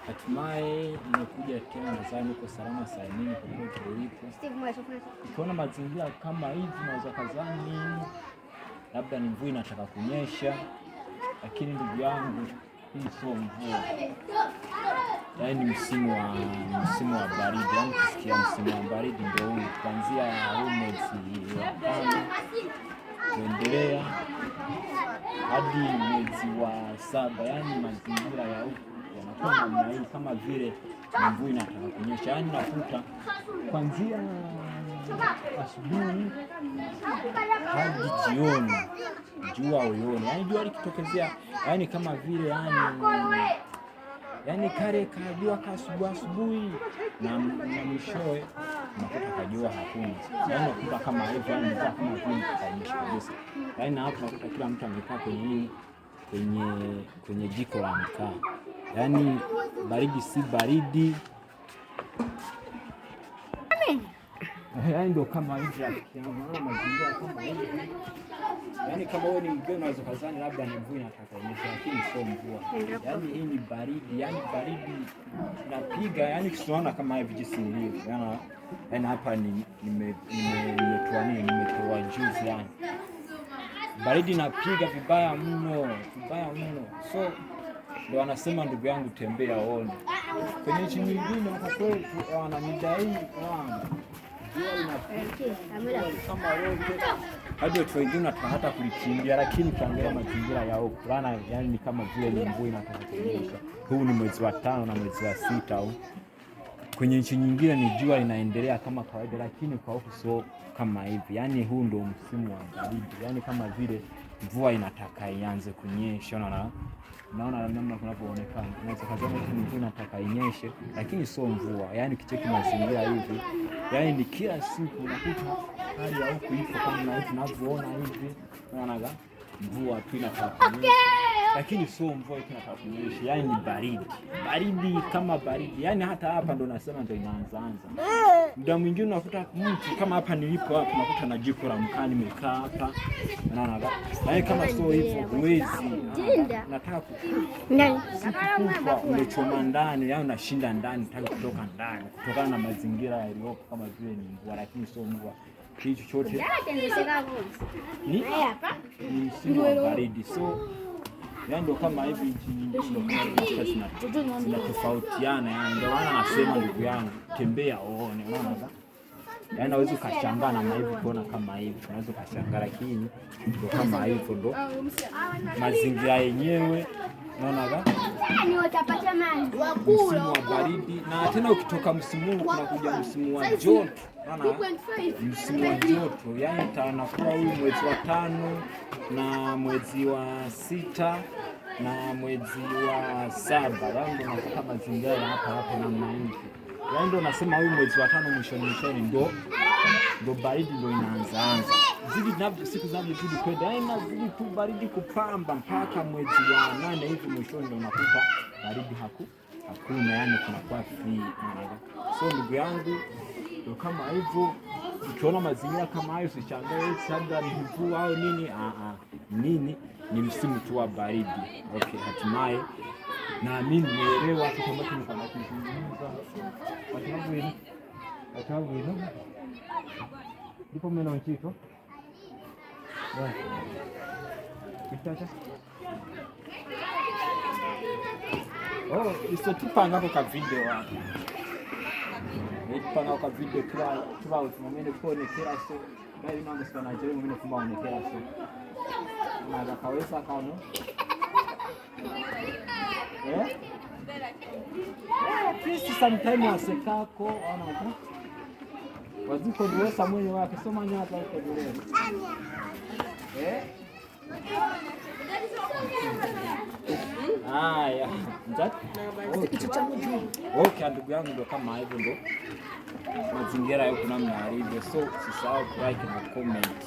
Hatimaye nimekuja tena, nadhani uko salama salimini popote ulipo. Ukiona mazingira kama hivi unaweza kazani labda ni mvua inataka kunyesha, lakini ndugu yangu, hii sio mvua. Yaani ni msimu wa baridi. Yaani kusikia msimu wa baridi ndio huu, kuanzia huu mwezi wa 5 kuendelea hadi mwezi wa 7. Yaani mazingira ya huku yanakuwa namna hii, kama vile mvua inataka kunyesha. Yaani nakuta kuanzia asubuhi hadi jioni jua uyone. Yaani jua likitokezea, yaani kama vile yaani kale kajua ka asubuhi na mwishowe unakuta kajua hakuna. Yaani unakuta kama hivyo, yaani kama vile kanyesha kabisa. Yaani na hapo unakuta kila mtu amekaa kwenye jiko la mkaa. Yaani baridi si baridi. Yaani ndio kama hivi unaona mazingira kama hivi. Yaani kama wewe ni mgeni unaweza kuzani labda ni mvua inataka kunyesha, lakini sio mvua. Yaani hii ni baridi, yaani baridi inapiga, yaani tunaona kama hivi jinsi nilivyo. Yaani hapa nimetoa juice yani. Baridi inapiga vibaya mno. So ndio wanasema ndugu yangu, tembea uone. Kwenye nchi nyingine hapa kwetu wanamidai kama rote hadi watu wengine hata kulikimbia, lakini ukiangalia mazingira ya huko yani ni kama vile ni mvua inataka kunyesha. Huu ni mwezi wa 5 na mwezi wa 6 au kwenye nchi nyingine ni jua inaendelea kama kawaida, lakini kwa huku sio kama hivi. Yani huu ndio msimu wa baridi, yani kama vile mvua inataka ianze kunyesha. Naona namna kunavyoonekana, unaweza kazana mvua inataka inyeshe, lakini sio mvua. Yani kicheki mazingira hivi, yani ni kila siku unakuta hali ya huku ipo kama tunavyoona hivi. Unaona mvua tu inataka kunyesha, lakini sio mvua inataka kunyesha. Yani ni baridi kama baridi. Yani hata hapa ndo nasema ndo inaanza. Muda mwingine unakuta mtu kama hapa nilipo hapa unakuta na jiko la mkaa nimekaa hapa. Unaona yani kama sio hivyo huwezi. Nataka kufa umechoma ndani, yani unashinda ndani, nataka kutoka ndani kutokana na mazingira yaliyopo kama vile ni mvua, lakini sio mvua. Hicho chote ni msimu wa baridi. So yani ndo kama hivi nchi nyingine zinatofautiana. Yani ndio maana nasema ndugu yangu, tembea uone. Unaona yani naweza ukashangaa na hivi kuona kama hivi, unaweza ukashangaa, lakini ndio kama hivyo ndo mazingira yenyewe. Unaona msimu wa baridi, na tena ukitoka msimu huu kunakuja msimu wa joto. Msimu wa joto yani tanakuwa huyu mwezi wa 5 na mwezi wa 6 na mwezi wa 7. Yani ndio nakuta mazingira ya hapa namna hivi. Yani ndio nasema huyu mwezi wa 5 mwishoni ndio baridi ndio inaanza. Siku zinavyozidi kwenda, yani inazidi tu baridi kupamba mpaka mwezi wa 8 hivi mwishoni ndio unakuta baridi hakuna, yani kunakuwa free. So ndugu yangu, ndio kama hivyo. Ukiona mazingira kama hayo usichangae labda ni mvua au nini. Ni msimu tu wa baridi. Okay, hatimaye na mimi nielewa kitu ambacho nilikuwa nakizungumza. Watu hilo ndipo mimi naona kitu. Kitata. Isotupanga kwa video hapo. Nipanga kwa video kila utumamene kone kila so. Bali na msana na jeu mimi kumba ni kila so. Na kaweza kano. Please sometimes asekako ona. Waziko ndio samwenye wake soma nyata huko ndio. Haya. Okay, ndugu yangu, ndio kama hivyo ndo mazingira yako namna alivyo. So usisahau like na comment.